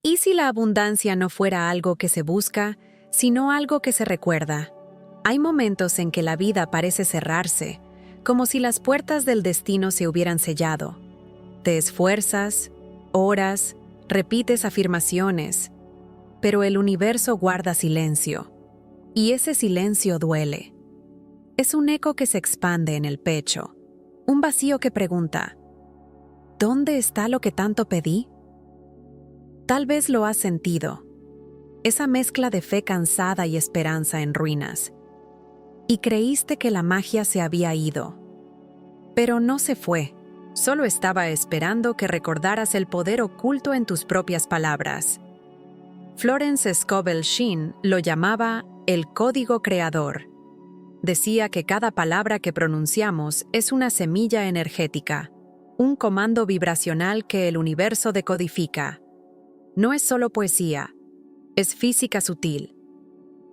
¿Y si la abundancia no fuera algo que se busca, sino algo que se recuerda? Hay momentos en que la vida parece cerrarse, como si las puertas del destino se hubieran sellado. Te esfuerzas, oras, repites afirmaciones, pero el universo guarda silencio, y ese silencio duele. Es un eco que se expande en el pecho, un vacío que pregunta, ¿dónde está lo que tanto pedí? Tal vez lo has sentido, esa mezcla de fe cansada y esperanza en ruinas. Y creíste que la magia se había ido. Pero no se fue, solo estaba esperando que recordaras el poder oculto en tus propias palabras. Florence Scovel Shinn lo llamaba el código creador. Decía que cada palabra que pronunciamos es una semilla energética, un comando vibracional que el universo decodifica. No es solo poesía, es física sutil.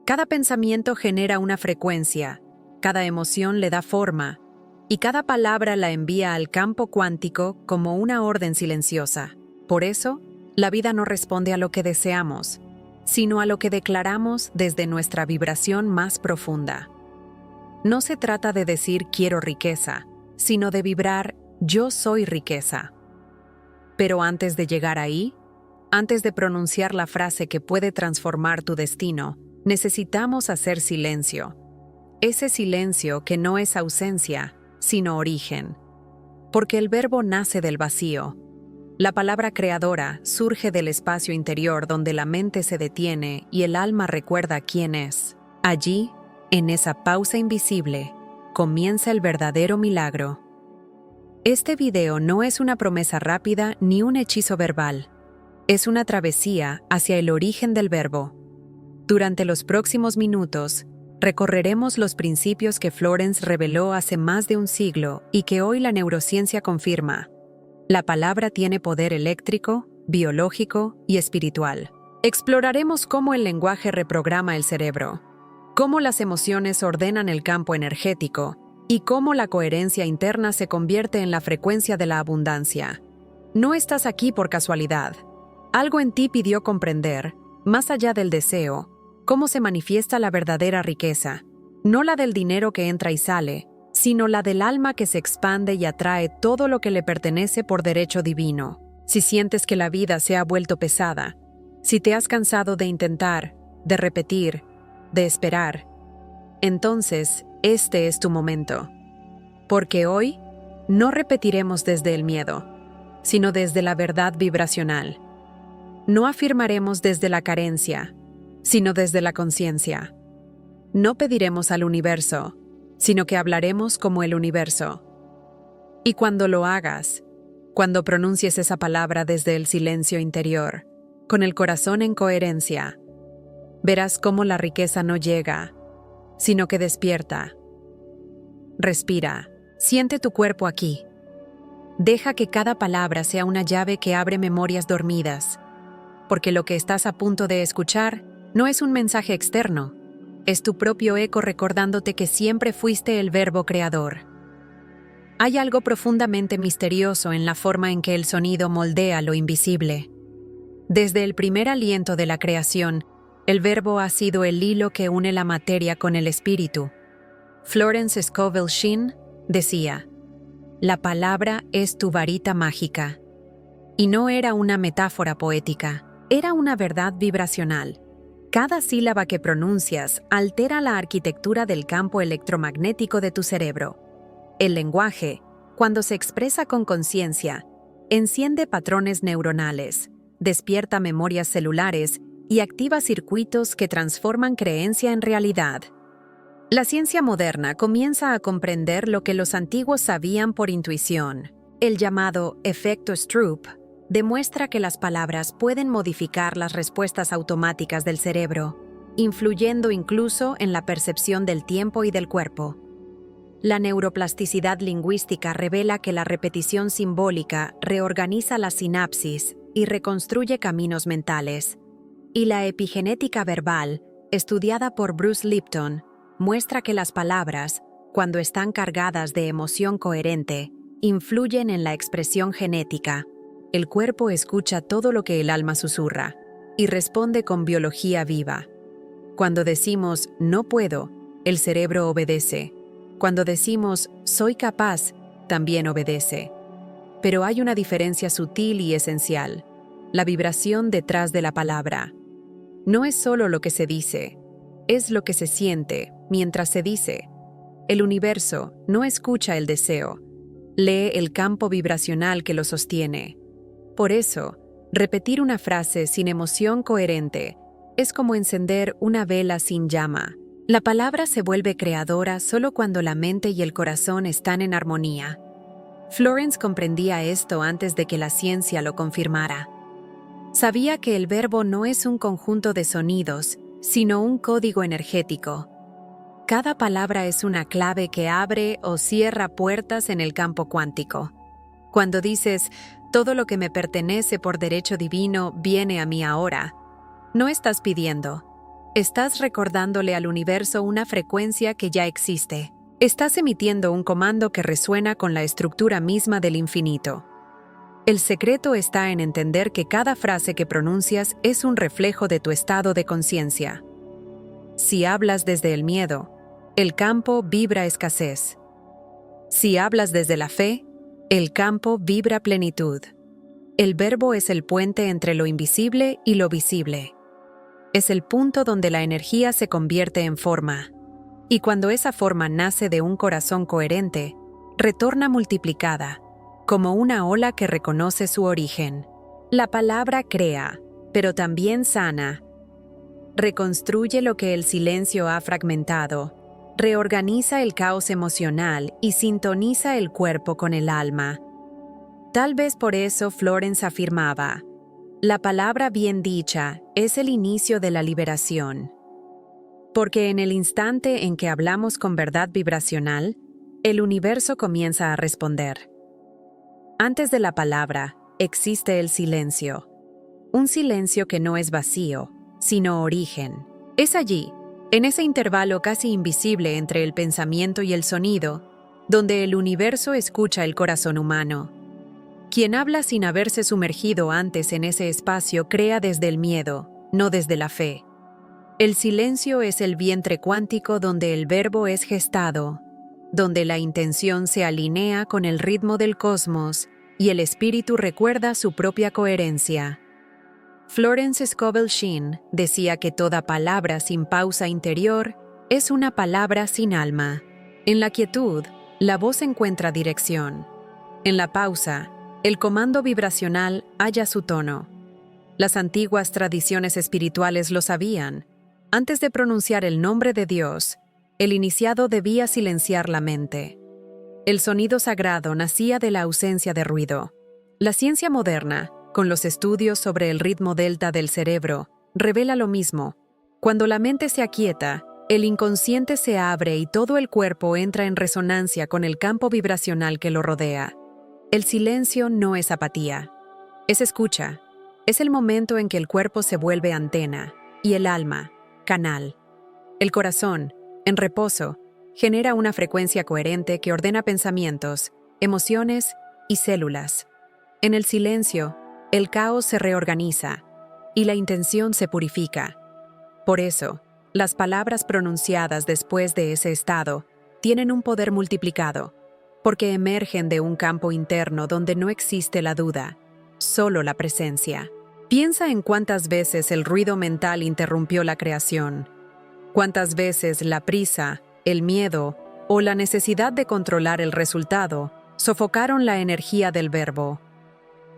Cada pensamiento genera una frecuencia, cada emoción le da forma, y cada palabra la envía al campo cuántico como una orden silenciosa. Por eso, la vida no responde a lo que deseamos, sino a lo que declaramos desde nuestra vibración más profunda. No se trata de decir quiero riqueza, sino de vibrar yo soy riqueza. Pero antes de llegar ahí, antes de pronunciar la frase que puede transformar tu destino, necesitamos hacer silencio. Ese silencio que no es ausencia, sino origen. Porque el verbo nace del vacío. La palabra creadora surge del espacio interior donde la mente se detiene y el alma recuerda quién es. Allí, en esa pausa invisible, comienza el verdadero milagro. Este video no es una promesa rápida ni un hechizo verbal. Es una travesía hacia el origen del verbo. Durante los próximos minutos, recorreremos los principios que Florence reveló hace más de un siglo y que hoy la neurociencia confirma. La palabra tiene poder eléctrico, biológico y espiritual. Exploraremos cómo el lenguaje reprograma el cerebro, cómo las emociones ordenan el campo energético y cómo la coherencia interna se convierte en la frecuencia de la abundancia. No estás aquí por casualidad. Algo en ti pidió comprender, más allá del deseo, cómo se manifiesta la verdadera riqueza, no la del dinero que entra y sale, sino la del alma que se expande y atrae todo lo que le pertenece por derecho divino. Si sientes que la vida se ha vuelto pesada, si te has cansado de intentar, de repetir, de esperar, entonces este es tu momento. Porque hoy no repetiremos desde el miedo, sino desde la verdad vibracional. No afirmaremos desde la carencia, sino desde la conciencia. No pediremos al universo, sino que hablaremos como el universo. Y cuando lo hagas, cuando pronuncies esa palabra desde el silencio interior, con el corazón en coherencia, verás cómo la riqueza no llega, sino que despierta. Respira, siente tu cuerpo aquí. Deja que cada palabra sea una llave que abre memorias dormidas, porque lo que estás a punto de escuchar no es un mensaje externo, es tu propio eco recordándote que siempre fuiste el verbo creador. Hay algo profundamente misterioso en la forma en que el sonido moldea lo invisible. Desde el primer aliento de la creación, el verbo ha sido el hilo que une la materia con el espíritu. Florence Scovel Shinn decía, «La palabra es tu varita mágica». Y no era una metáfora poética. Era una verdad vibracional. Cada sílaba que pronuncias altera la arquitectura del campo electromagnético de tu cerebro. El lenguaje, cuando se expresa con conciencia, enciende patrones neuronales, despierta memorias celulares y activa circuitos que transforman creencia en realidad. La ciencia moderna comienza a comprender lo que los antiguos sabían por intuición. El llamado efecto Stroop demuestra que las palabras pueden modificar las respuestas automáticas del cerebro, influyendo incluso en la percepción del tiempo y del cuerpo. La neuroplasticidad lingüística revela que la repetición simbólica reorganiza la sinapsis y reconstruye caminos mentales. Y la epigenética verbal, estudiada por Bruce Lipton, muestra que las palabras, cuando están cargadas de emoción coherente, influyen en la expresión genética. el cuerpo escucha todo lo que el alma susurra y responde con biología viva. Cuando decimos no puedo, el cerebro obedece. Cuando decimos soy capaz, también obedece. Pero hay una diferencia sutil y esencial: la vibración detrás de la palabra. No es solo lo que se dice, es lo que se siente mientras se dice. El universo no escucha el deseo, lee el campo vibracional que lo sostiene. Por eso, repetir una frase sin emoción coherente es como encender una vela sin llama. La palabra se vuelve creadora solo cuando la mente y el corazón están en armonía. Florence comprendía esto antes de que la ciencia lo confirmara. Sabía que el verbo no es un conjunto de sonidos, sino un código energético. Cada palabra es una clave que abre o cierra puertas en el campo cuántico. Cuando dices, todo lo que me pertenece por derecho divino viene a mí ahora, no estás pidiendo. Estás recordándole al universo una frecuencia que ya existe. Estás emitiendo un comando que resuena con la estructura misma del infinito. El secreto está en entender que cada frase que pronuncias es un reflejo de tu estado de conciencia. Si hablas desde el miedo, el campo vibra escasez. Si hablas desde la fe, el campo vibra plenitud. El verbo es el puente entre lo invisible y lo visible. Es el punto donde la energía se convierte en forma. Y cuando esa forma nace de un corazón coherente, retorna multiplicada, como una ola que reconoce su origen. La palabra crea, pero también sana. Reconstruye lo que el silencio ha fragmentado, reorganiza el caos emocional y sintoniza el cuerpo con el alma. Tal vez por eso Florence afirmaba: la palabra bien dicha es el inicio de la liberación. Porque en el instante en que hablamos con verdad vibracional, el universo comienza a responder. Antes de la palabra, existe el silencio. Un silencio que no es vacío, sino origen. Es allí, en ese intervalo casi invisible entre el pensamiento y el sonido, donde el universo escucha el corazón humano. Quien habla sin haberse sumergido antes en ese espacio crea desde el miedo, no desde la fe. El silencio es el vientre cuántico donde el verbo es gestado, donde la intención se alinea con el ritmo del cosmos y el espíritu recuerda su propia coherencia. Florence Scovel Shinn decía que toda palabra sin pausa interior es una palabra sin alma. En la quietud, la voz encuentra dirección. En la pausa, el comando vibracional halla su tono. Las antiguas tradiciones espirituales lo sabían. Antes de pronunciar el nombre de Dios, el iniciado debía silenciar la mente. El sonido sagrado nacía de la ausencia de ruido. La ciencia moderna, con los estudios sobre el ritmo delta del cerebro, revela lo mismo. Cuando la mente se aquieta, el inconsciente se abre y todo el cuerpo entra en resonancia con el campo vibracional que lo rodea. El silencio no es apatía, es escucha. Es el momento en que el cuerpo se vuelve antena y el alma, canal. El corazón, en reposo, genera una frecuencia coherente que ordena pensamientos, emociones y células. En el silencio, el caos se reorganiza y la intención se purifica. Por eso, las palabras pronunciadas después de ese estado tienen un poder multiplicado, porque emergen de un campo interno donde no existe la duda, solo la presencia. Piensa en cuántas veces el ruido mental interrumpió la creación, cuántas veces la prisa, el miedo o la necesidad de controlar el resultado sofocaron la energía del verbo.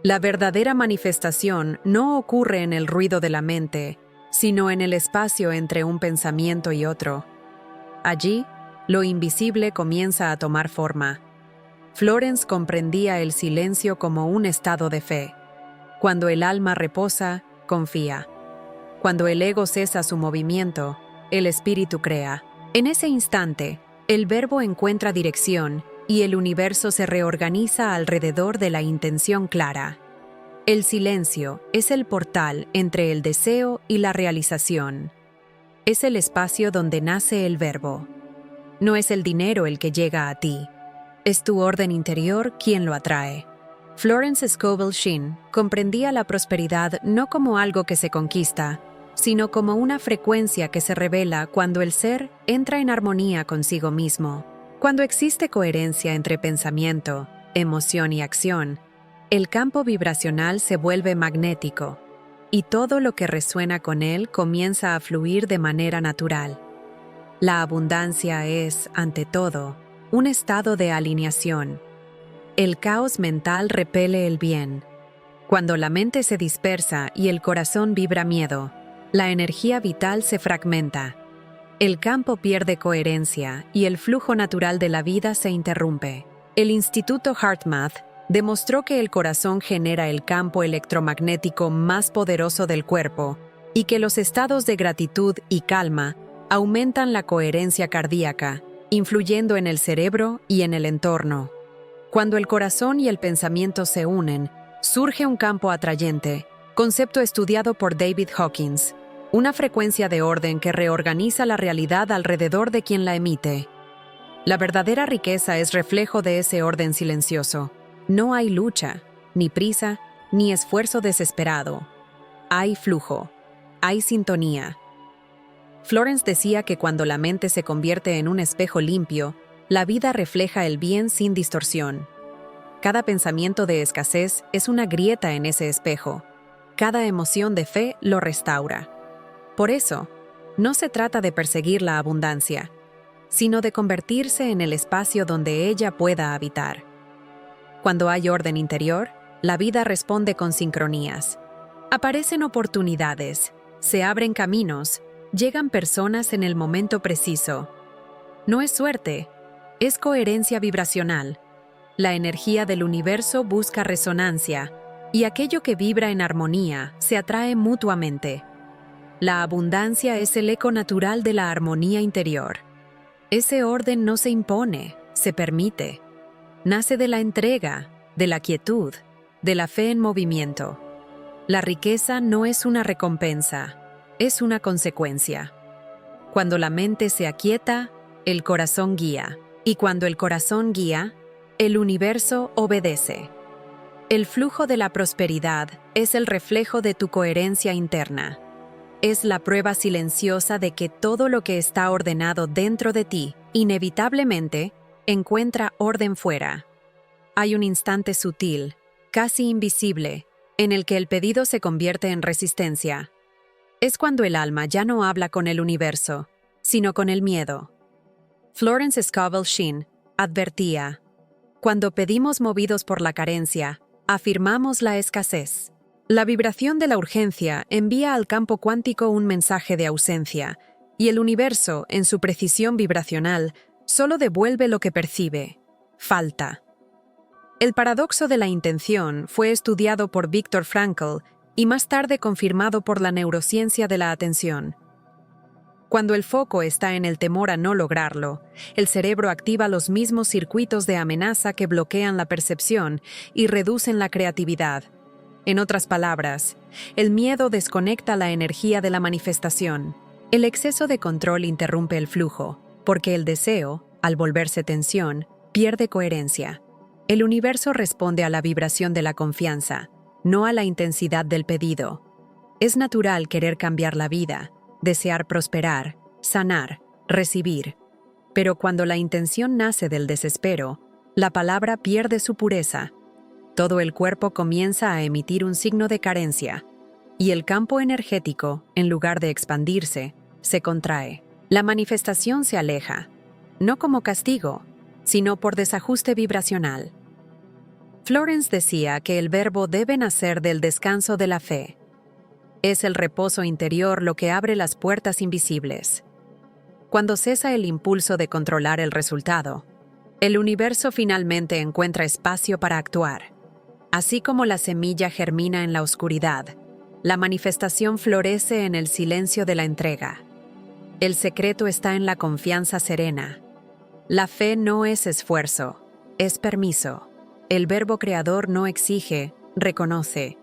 La verdadera manifestación no ocurre en el ruido de la mente, sino en el espacio entre un pensamiento y otro. Allí, lo invisible comienza a tomar forma. Florence comprendía el silencio como un estado de fe. Cuando el alma reposa, confía. Cuando el ego cesa su movimiento, el espíritu crea. En ese instante, el verbo encuentra dirección y el universo se reorganiza alrededor de la intención clara. El silencio es el portal entre el deseo y la realización. Es el espacio donde nace el verbo. No es el dinero el que llega a ti. Es tu orden interior quien lo atrae. Florence Scovel Shinn comprendía la prosperidad no como algo que se conquista, sino como una frecuencia que se revela cuando el ser entra en armonía consigo mismo. Cuando existe coherencia entre pensamiento, emoción y acción, el campo vibracional se vuelve magnético, y todo lo que resuena con él comienza a fluir de manera natural. La abundancia es, ante todo, un estado de alineación. El caos mental repele el bien. Cuando la mente se dispersa y el corazón vibra miedo, la energía vital se fragmenta. El campo pierde coherencia y el flujo natural de la vida se interrumpe. El Instituto HeartMath demostró que el corazón genera el campo electromagnético más poderoso del cuerpo y que los estados de gratitud y calma aumentan la coherencia cardíaca, influyendo en el cerebro y en el entorno. Cuando el corazón y el pensamiento se unen, surge un campo atrayente, concepto estudiado por David Hawkins, una frecuencia de orden que reorganiza la realidad alrededor de quien la emite. La verdadera riqueza es reflejo de ese orden silencioso. No hay lucha, ni prisa, ni esfuerzo desesperado. Hay flujo, hay sintonía. Florence decía que cuando la mente se convierte en un espejo limpio, la vida refleja el bien sin distorsión. Cada pensamiento de escasez es una grieta en ese espejo. Cada emoción de fe lo restaura. Por eso, no se trata de perseguir la abundancia, sino de convertirse en el espacio donde ella pueda habitar. Cuando hay orden interior, la vida responde con sincronías. Aparecen oportunidades, se abren caminos, llegan personas en el momento preciso. No es suerte, es coherencia vibracional. La energía del universo busca resonancia, y aquello que vibra en armonía se atrae mutuamente. La abundancia es el eco natural de la armonía interior. Ese orden no se impone, se permite. Nace de la entrega, de la quietud, de la fe en movimiento. La riqueza no es una recompensa, es una consecuencia. Cuando la mente se aquieta, el corazón guía. Y cuando el corazón guía, el universo obedece. El flujo de la prosperidad es el reflejo de tu coherencia interna. Es la prueba silenciosa de que todo lo que está ordenado dentro de ti, inevitablemente, encuentra orden fuera. Hay un instante sutil, casi invisible, en el que el pedido se convierte en resistencia. Es cuando el alma ya no habla con el universo, sino con el miedo. Florence Scovel Shinn advertía: cuando pedimos movidos por la carencia, afirmamos la escasez. La vibración de la urgencia envía al campo cuántico un mensaje de ausencia, y el universo, en su precisión vibracional, solo devuelve lo que percibe: falta. El paradoxo de la intención fue estudiado por Viktor Frankl y más tarde confirmado por la neurociencia de la atención. Cuando el foco está en el temor a no lograrlo, el cerebro activa los mismos circuitos de amenaza que bloquean la percepción y reducen la creatividad. En otras palabras, el miedo desconecta la energía de la manifestación. El exceso de control interrumpe el flujo, porque el deseo, al volverse tensión, pierde coherencia. El universo responde a la vibración de la confianza, no a la intensidad del pedido. Es natural querer cambiar la vida, desear prosperar, sanar, recibir. Pero cuando la intención nace del desespero, la palabra pierde su pureza. Todo el cuerpo comienza a emitir un signo de carencia, y el campo energético, en lugar de expandirse, se contrae. La manifestación se aleja, no como castigo, sino por desajuste vibracional. Florence decía que el verbo debe nacer del descanso de la fe. Es el reposo interior lo que abre las puertas invisibles. Cuando cesa el impulso de controlar el resultado, el universo finalmente encuentra espacio para actuar. Así como la semilla germina en la oscuridad, la manifestación florece en el silencio de la entrega. El secreto está en la confianza serena. La fe no es esfuerzo, es permiso. El verbo creador no exige, reconoce.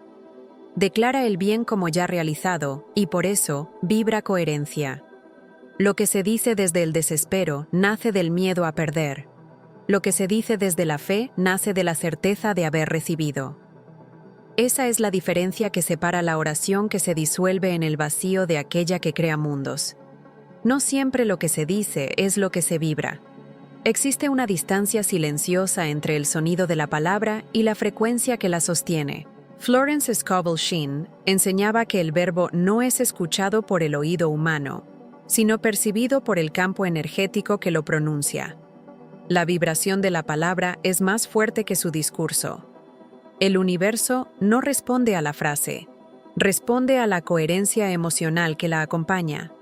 Declara el bien como ya realizado y por eso vibra coherencia. Lo que se dice desde el desespero nace del miedo a perder. Lo que se dice desde la fe nace de la certeza de haber recibido. Esa es la diferencia que separa la oración que se disuelve en el vacío de aquella que crea mundos. No siempre lo que se dice es lo que se vibra. Existe una distancia silenciosa entre el sonido de la palabra y la frecuencia que la sostiene. Florence Scovel Shinn enseñaba que el verbo no es escuchado por el oído humano, sino percibido por el campo energético que lo pronuncia. La vibración de la palabra es más fuerte que su discurso. El universo no responde a la frase, responde a la coherencia emocional que la acompaña.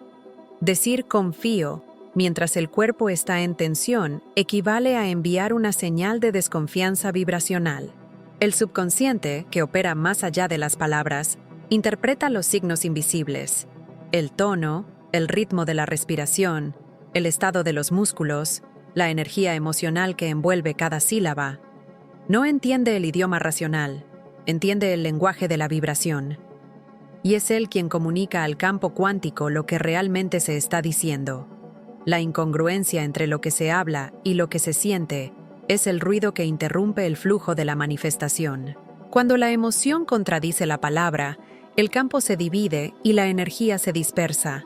Decir confío mientras el cuerpo está en tensión equivale a enviar una señal de desconfianza vibracional. El subconsciente, que opera más allá de las palabras, interpreta los signos invisibles: el tono, el ritmo de la respiración, el estado de los músculos, la energía emocional que envuelve cada sílaba. No entiende el idioma racional, entiende el lenguaje de la vibración. Y es él quien comunica al campo cuántico lo que realmente se está diciendo. La incongruencia entre lo que se habla y lo que se siente es el ruido que interrumpe el flujo de la manifestación. Cuando la emoción contradice la palabra, el campo se divide y la energía se dispersa.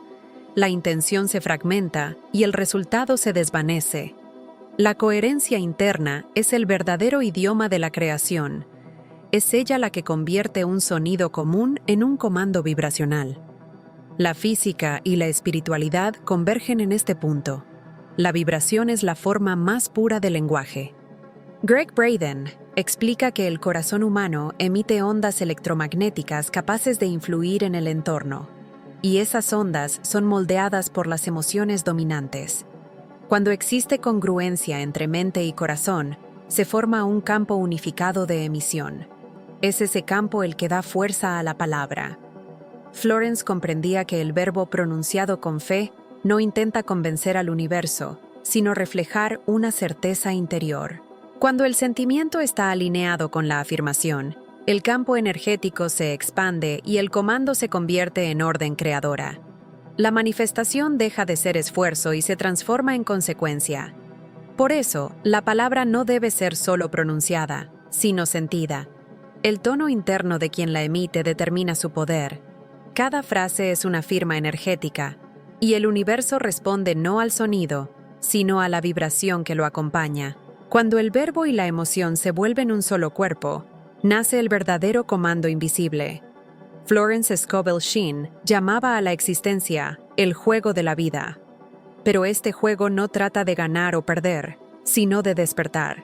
La intención se fragmenta y el resultado se desvanece. La coherencia interna es el verdadero idioma de la creación. Es ella la que convierte un sonido común en un comando vibracional. La física y la espiritualidad convergen en este punto. La vibración es la forma más pura del lenguaje. Greg Braden explica que el corazón humano emite ondas electromagnéticas capaces de influir en el entorno, y esas ondas son moldeadas por las emociones dominantes. Cuando existe congruencia entre mente y corazón, se forma un campo unificado de emisión. Es ese campo el que da fuerza a la palabra. Florence comprendía que el verbo pronunciado con fe no intenta convencer al universo, sino reflejar una certeza interior. Cuando el sentimiento está alineado con la afirmación, el campo energético se expande y el comando se convierte en orden creadora. La manifestación deja de ser esfuerzo y se transforma en consecuencia. Por eso, la palabra no debe ser solo pronunciada, sino sentida. El tono interno de quien la emite determina su poder. Cada frase es una firma energética, y el universo responde no al sonido, sino a la vibración que lo acompaña. Cuando el verbo y la emoción se vuelven un solo cuerpo, nace el verdadero comando invisible. Florence Scovel Shinn llamaba a la existencia el juego de la vida. Pero este juego no trata de ganar o perder, sino de despertar.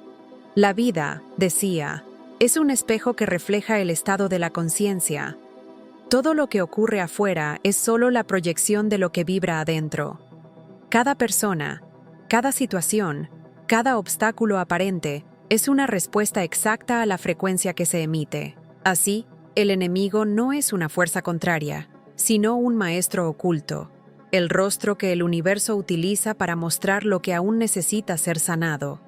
La vida, decía, es un espejo que refleja el estado de la conciencia. Todo lo que ocurre afuera es solo la proyección de lo que vibra adentro. Cada persona, cada situación, cada obstáculo aparente es una respuesta exacta a la frecuencia que se emite. Así, el enemigo no es una fuerza contraria, sino un maestro oculto, el rostro que el universo utiliza para mostrar lo que aún necesita ser sanado.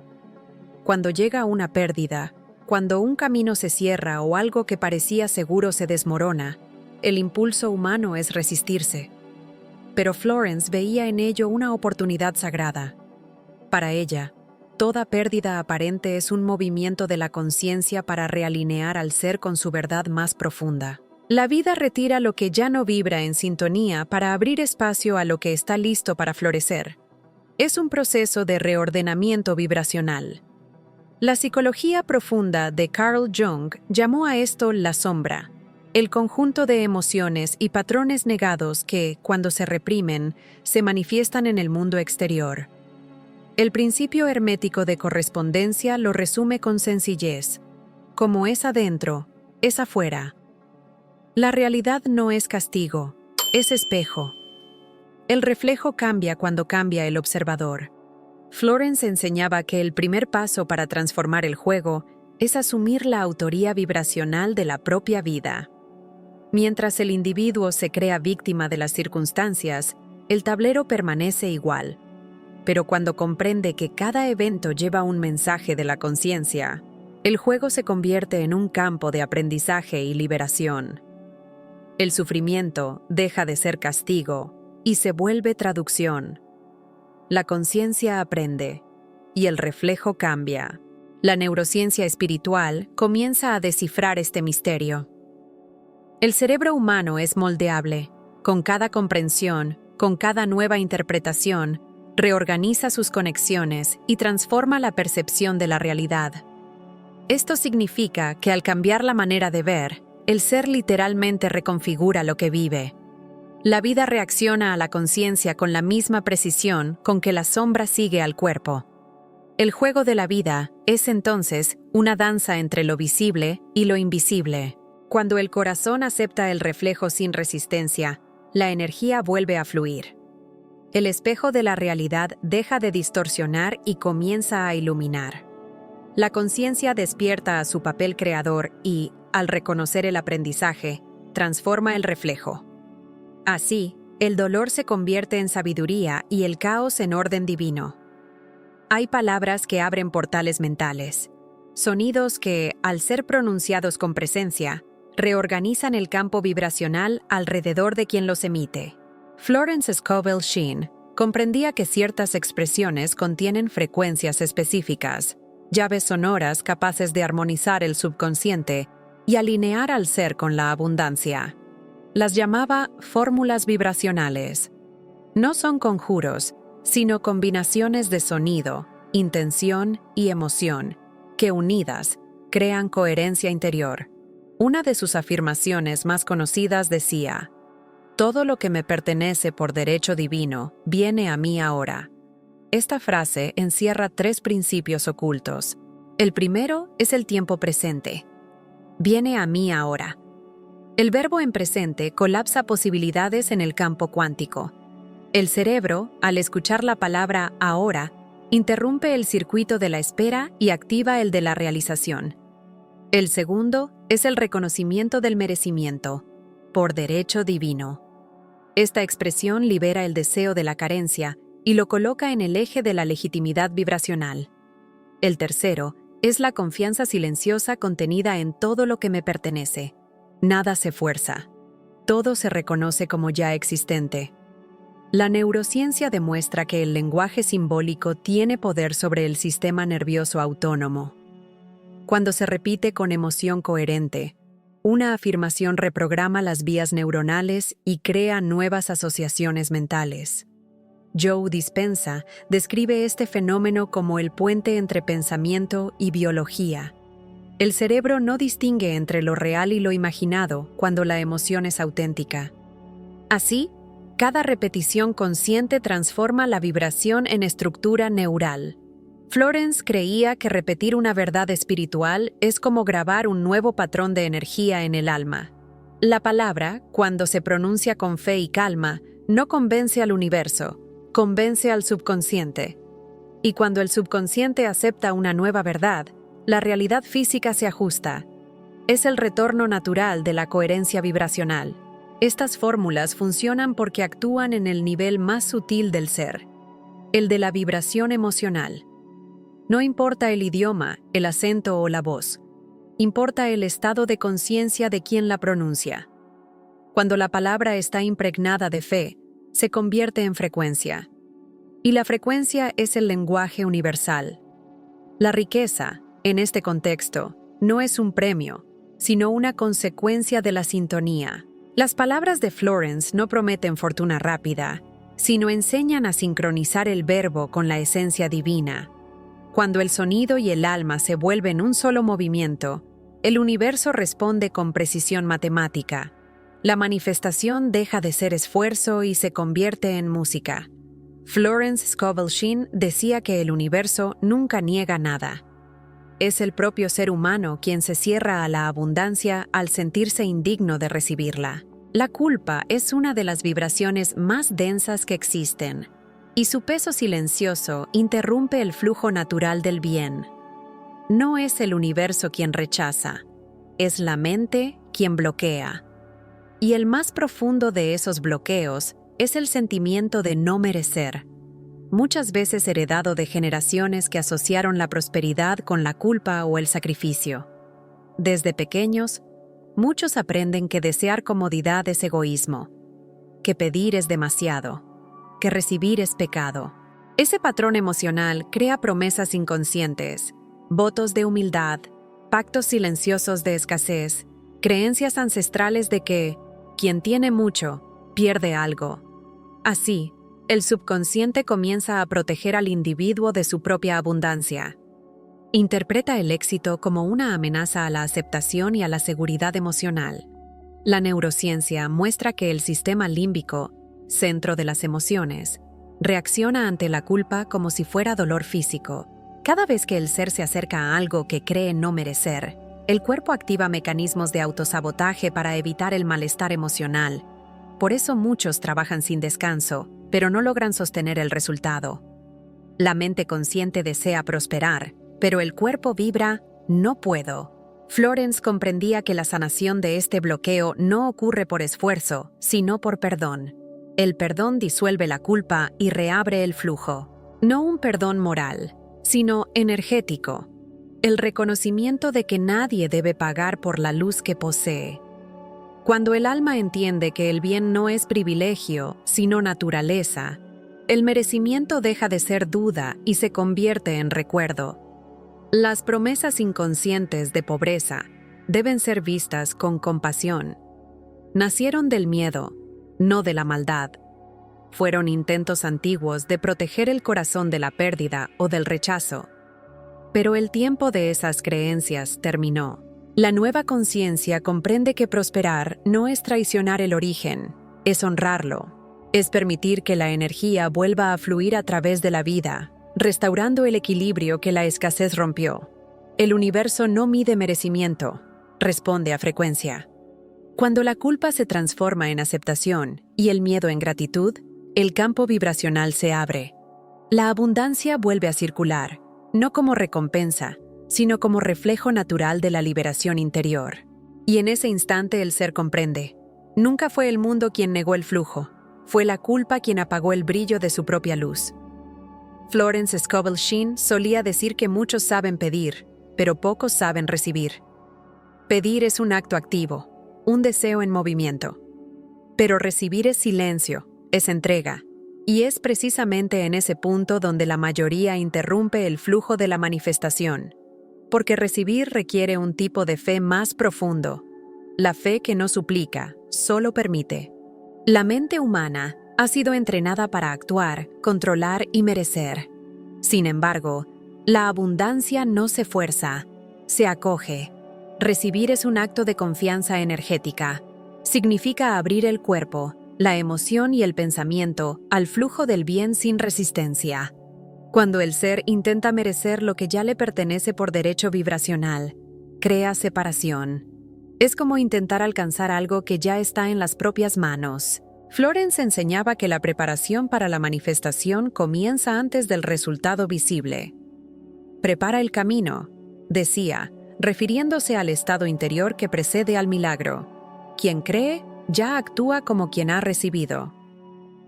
Cuando llega una pérdida, cuando un camino se cierra o algo que parecía seguro se desmorona, el impulso humano es resistirse. Pero Florence veía en ello una oportunidad sagrada. Para ella, toda pérdida aparente es un movimiento de la conciencia para realinear al ser con su verdad más profunda. La vida retira lo que ya no vibra en sintonía para abrir espacio a lo que está listo para florecer. Es un proceso de reordenamiento vibracional. La psicología profunda de Carl Jung llamó a esto la sombra, el conjunto de emociones y patrones negados que, cuando se reprimen, se manifiestan en el mundo exterior. El principio hermético de correspondencia lo resume con sencillez: como es adentro, es afuera. La realidad no es castigo, es espejo. El reflejo cambia cuando cambia el observador. Florence enseñaba que el primer paso para transformar el juego es asumir la autoría vibracional de la propia vida. Mientras el individuo se crea víctima de las circunstancias, el tablero permanece igual. Pero cuando comprende que cada evento lleva un mensaje de la conciencia, el juego se convierte en un campo de aprendizaje y liberación. El sufrimiento deja de ser castigo y se vuelve traducción. La conciencia aprende, y el reflejo cambia. La neurociencia espiritual comienza a descifrar este misterio. El cerebro humano es moldeable. Con cada comprensión, con cada nueva interpretación, reorganiza sus conexiones y transforma la percepción de la realidad. Esto significa que al cambiar la manera de ver, el ser literalmente reconfigura lo que vive. La vida reacciona a la conciencia con la misma precisión con que la sombra sigue al cuerpo. El juego de la vida es entonces una danza entre lo visible y lo invisible. Cuando el corazón acepta el reflejo sin resistencia, la energía vuelve a fluir. El espejo de la realidad deja de distorsionar y comienza a iluminar. La conciencia despierta a su papel creador y, al reconocer el aprendizaje, transforma el reflejo. Así, el dolor se convierte en sabiduría y el caos en orden divino. Hay palabras que abren portales mentales, sonidos que, al ser pronunciados con presencia, reorganizan el campo vibracional alrededor de quien los emite. Florence Scovel Shinn comprendía que ciertas expresiones contienen frecuencias específicas, llaves sonoras capaces de armonizar el subconsciente y alinear al ser con la abundancia. Las llamaba fórmulas vibracionales. No son conjuros, sino combinaciones de sonido, intención y emoción, que unidas crean coherencia interior. Una de sus afirmaciones más conocidas decía: «Todo lo que me pertenece por derecho divino viene a mí ahora». Esta frase encierra 3 principios ocultos. El primero es el tiempo presente. Viene a mí ahora. El verbo en presente colapsa posibilidades en el campo cuántico. El cerebro, al escuchar la palabra ahora, interrumpe el circuito de la espera y activa el de la realización. El segundo es el reconocimiento del merecimiento, por derecho divino. Esta expresión libera el deseo de la carencia y lo coloca en el eje de la legitimidad vibracional. El tercero es la confianza silenciosa contenida en todo lo que me pertenece. Nada se fuerza. Todo se reconoce como ya existente. La neurociencia demuestra que el lenguaje simbólico tiene poder sobre el sistema nervioso autónomo. Cuando se repite con emoción coherente, una afirmación reprograma las vías neuronales y crea nuevas asociaciones mentales. Joe Dispenza describe este fenómeno como el puente entre pensamiento y biología. El cerebro no distingue entre lo real y lo imaginado cuando la emoción es auténtica. Así, cada repetición consciente transforma la vibración en estructura neural. Florence creía que repetir una verdad espiritual es como grabar un nuevo patrón de energía en el alma. La palabra, cuando se pronuncia con fe y calma, no convence al universo, convence al subconsciente. Y cuando el subconsciente acepta una nueva verdad, la realidad física se ajusta. Es el retorno natural de la coherencia vibracional. Estas fórmulas funcionan porque actúan en el nivel más sutil del ser, el de la vibración emocional. No importa el idioma, el acento o la voz, importa el estado de conciencia de quien la pronuncia. Cuando la palabra está impregnada de fe, se convierte en frecuencia. Y la frecuencia es el lenguaje universal. La riqueza, en este contexto, no es un premio, sino una consecuencia de la sintonía. Las palabras de Florence no prometen fortuna rápida, sino enseñan a sincronizar el verbo con la esencia divina. Cuando el sonido y el alma se vuelven un solo movimiento, el universo responde con precisión matemática. La manifestación deja de ser esfuerzo y se convierte en música. Florence Scovel Shinn decía que el universo nunca niega nada. Es el propio ser humano quien se cierra a la abundancia al sentirse indigno de recibirla. La culpa es una de las vibraciones más densas que existen, y su peso silencioso interrumpe el flujo natural del bien. No es el universo quien rechaza, es la mente quien bloquea. Y el más profundo de esos bloqueos es el sentimiento de no merecer, muchas veces heredado de generaciones que asociaron la prosperidad con la culpa o el sacrificio. Desde pequeños, muchos aprenden que desear comodidad es egoísmo, que pedir es demasiado, que recibir es pecado. Ese patrón emocional crea promesas inconscientes, votos de humildad, pactos silenciosos de escasez, creencias ancestrales de que quien tiene mucho pierde algo. Así, el subconsciente comienza a proteger al individuo de su propia abundancia. Interpreta el éxito como una amenaza a la aceptación y a la seguridad emocional. La neurociencia muestra que el sistema límbico, centro de las emociones, reacciona ante la culpa como si fuera dolor físico. Cada vez que el ser se acerca a algo que cree no merecer, el cuerpo activa mecanismos de autosabotaje para evitar el malestar emocional. Por eso muchos trabajan sin descanso, pero no logran sostener el resultado. La mente consciente desea prosperar, pero el cuerpo vibra, no puedo. Florence comprendía que la sanación de este bloqueo no ocurre por esfuerzo, sino por perdón. El perdón disuelve la culpa y reabre el flujo. No un perdón moral, sino energético. El reconocimiento de que nadie debe pagar por la luz que posee. Cuando el alma entiende que el bien no es privilegio, sino naturaleza, el merecimiento deja de ser duda y se convierte en recuerdo. Las promesas inconscientes de pobreza deben ser vistas con compasión. Nacieron del miedo, no de la maldad. Fueron intentos antiguos de proteger el corazón de la pérdida o del rechazo. Pero el tiempo de esas creencias terminó. La nueva conciencia comprende que prosperar no es traicionar el origen, es honrarlo, es permitir que la energía vuelva a fluir a través de la vida, restaurando el equilibrio que la escasez rompió. El universo no mide merecimiento, responde a frecuencia. Cuando la culpa se transforma en aceptación y el miedo en gratitud, el campo vibracional se abre. La abundancia vuelve a circular, no como recompensa, sino como reflejo natural de la liberación interior. Y en ese instante el ser comprende. Nunca fue el mundo quien negó el flujo, fue la culpa quien apagó el brillo de su propia luz. Florence Scovel Shinn solía decir que muchos saben pedir, pero pocos saben recibir. Pedir es un acto activo, un deseo en movimiento. Pero recibir es silencio, es entrega. Y es precisamente en ese punto donde la mayoría interrumpe el flujo de la manifestación. Porque recibir requiere un tipo de fe más profundo. La fe que no suplica, solo permite. La mente humana ha sido entrenada para actuar, controlar y merecer. Sin embargo, la abundancia no se fuerza, se acoge. Recibir es un acto de confianza energética. Significa abrir el cuerpo, la emoción y el pensamiento al flujo del bien sin resistencia. Cuando el ser intenta merecer lo que ya le pertenece por derecho vibracional, crea separación. Es como intentar alcanzar algo que ya está en las propias manos. Florence enseñaba que la preparación para la manifestación comienza antes del resultado visible. Prepara el camino, decía, refiriéndose al estado interior que precede al milagro. Quien cree, ya actúa como quien ha recibido.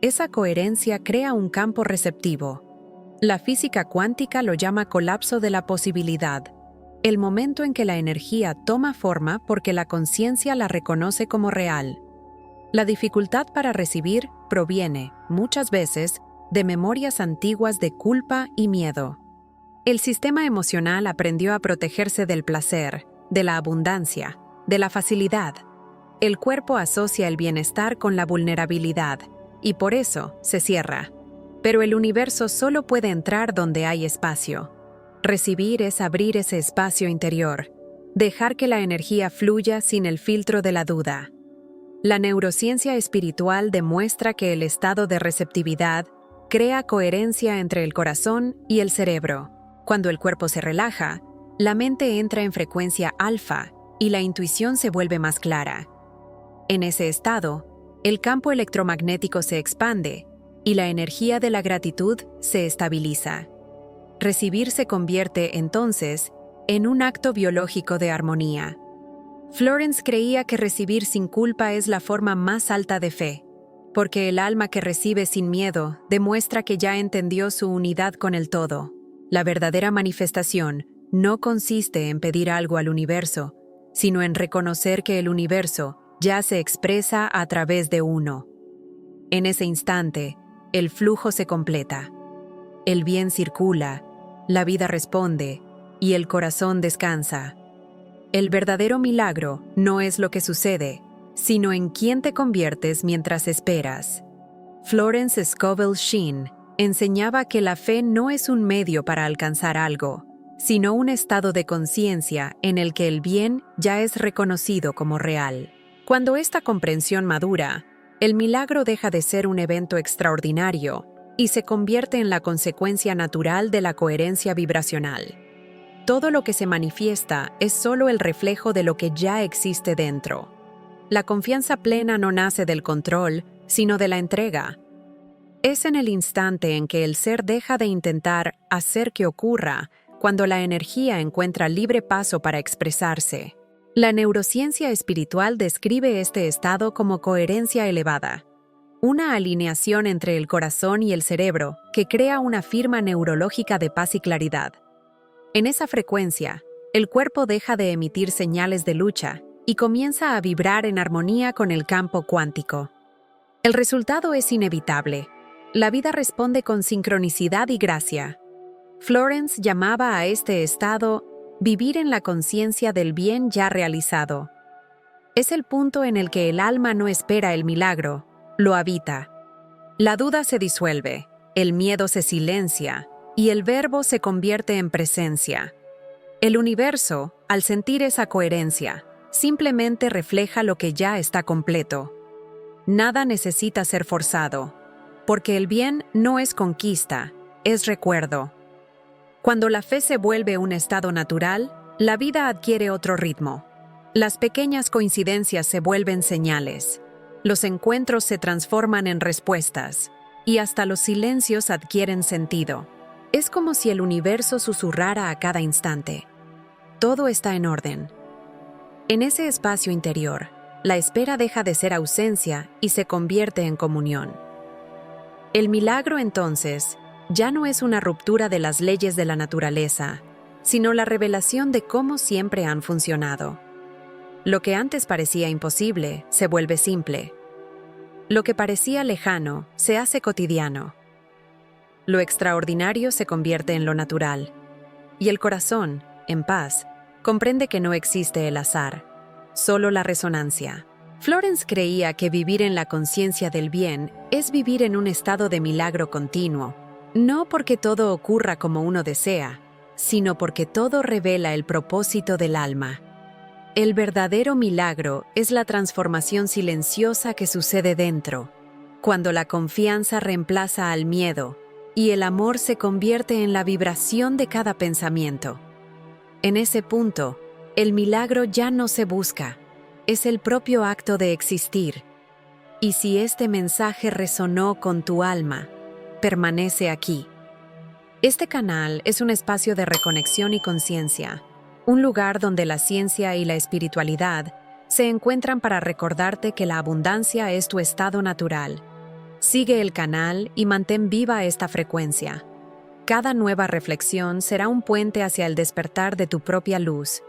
Esa coherencia crea un campo receptivo. La física cuántica lo llama colapso de la posibilidad, el momento en que la energía toma forma porque la conciencia la reconoce como real. La dificultad para recibir proviene, muchas veces, de memorias antiguas de culpa y miedo. El sistema emocional aprendió a protegerse del placer, de la abundancia, de la facilidad. El cuerpo asocia el bienestar con la vulnerabilidad, y por eso se cierra. Pero el universo solo puede entrar donde hay espacio. Recibir es abrir ese espacio interior, dejar que la energía fluya sin el filtro de la duda. La neurociencia espiritual demuestra que el estado de receptividad crea coherencia entre el corazón y el cerebro. Cuando el cuerpo se relaja, la mente entra en frecuencia alfa y la intuición se vuelve más clara. En ese estado, el campo electromagnético se expande y la energía de la gratitud se estabiliza. Recibir se convierte, entonces, en un acto biológico de armonía. Florence creía que recibir sin culpa es la forma más alta de fe, porque el alma que recibe sin miedo demuestra que ya entendió su unidad con el todo. La verdadera manifestación no consiste en pedir algo al universo, sino en reconocer que el universo ya se expresa a través de uno. En ese instante, el flujo se completa. El bien circula, la vida responde y el corazón descansa. El verdadero milagro no es lo que sucede, sino en quién te conviertes mientras esperas. Florence Scovel Shinn enseñaba que la fe no es un medio para alcanzar algo, sino un estado de conciencia en el que el bien ya es reconocido como real. Cuando esta comprensión madura, el milagro deja de ser un evento extraordinario y se convierte en la consecuencia natural de la coherencia vibracional. Todo lo que se manifiesta es solo el reflejo de lo que ya existe dentro. La confianza plena no nace del control, sino de la entrega. Es en el instante en que el ser deja de intentar hacer que ocurra, cuando la energía encuentra libre paso para expresarse. La neurociencia espiritual describe este estado como coherencia elevada, una alineación entre el corazón y el cerebro que crea una firma neurológica de paz y claridad. En esa frecuencia, el cuerpo deja de emitir señales de lucha y comienza a vibrar en armonía con el campo cuántico. El resultado es inevitable. La vida responde con sincronicidad y gracia. Florence llamaba a este estado vivir en la conciencia del bien ya realizado. Es el punto en el que el alma no espera el milagro, lo habita. La duda se disuelve, el miedo se silencia y el verbo se convierte en presencia. El universo, al sentir esa coherencia, simplemente refleja lo que ya está completo. Nada necesita ser forzado, porque el bien no es conquista, es recuerdo. Cuando la fe se vuelve un estado natural, la vida adquiere otro ritmo. Las pequeñas coincidencias se vuelven señales. Los encuentros se transforman en respuestas, y hasta los silencios adquieren sentido. Es como si el universo susurrara a cada instante. Todo está en orden. En ese espacio interior, la espera deja de ser ausencia y se convierte en comunión. El milagro, entonces, ya no es una ruptura de las leyes de la naturaleza, sino la revelación de cómo siempre han funcionado. Lo que antes parecía imposible se vuelve simple. Lo que parecía lejano se hace cotidiano. Lo extraordinario se convierte en lo natural. Y el corazón, en paz, comprende que no existe el azar, solo la resonancia. Florence creía que vivir en la conciencia del bien es vivir en un estado de milagro continuo, no porque todo ocurra como uno desea, sino porque todo revela el propósito del alma. El verdadero milagro es la transformación silenciosa que sucede dentro, cuando la confianza reemplaza al miedo y el amor se convierte en la vibración de cada pensamiento. En ese punto, el milagro ya no se busca, es el propio acto de existir. Y si este mensaje resonó con tu alma, permanece aquí. Este canal es un espacio de reconexión y conciencia, un lugar donde la ciencia y la espiritualidad se encuentran para recordarte que la abundancia es tu estado natural. Sigue el canal y mantén viva esta frecuencia. Cada nueva reflexión será un puente hacia el despertar de tu propia luz,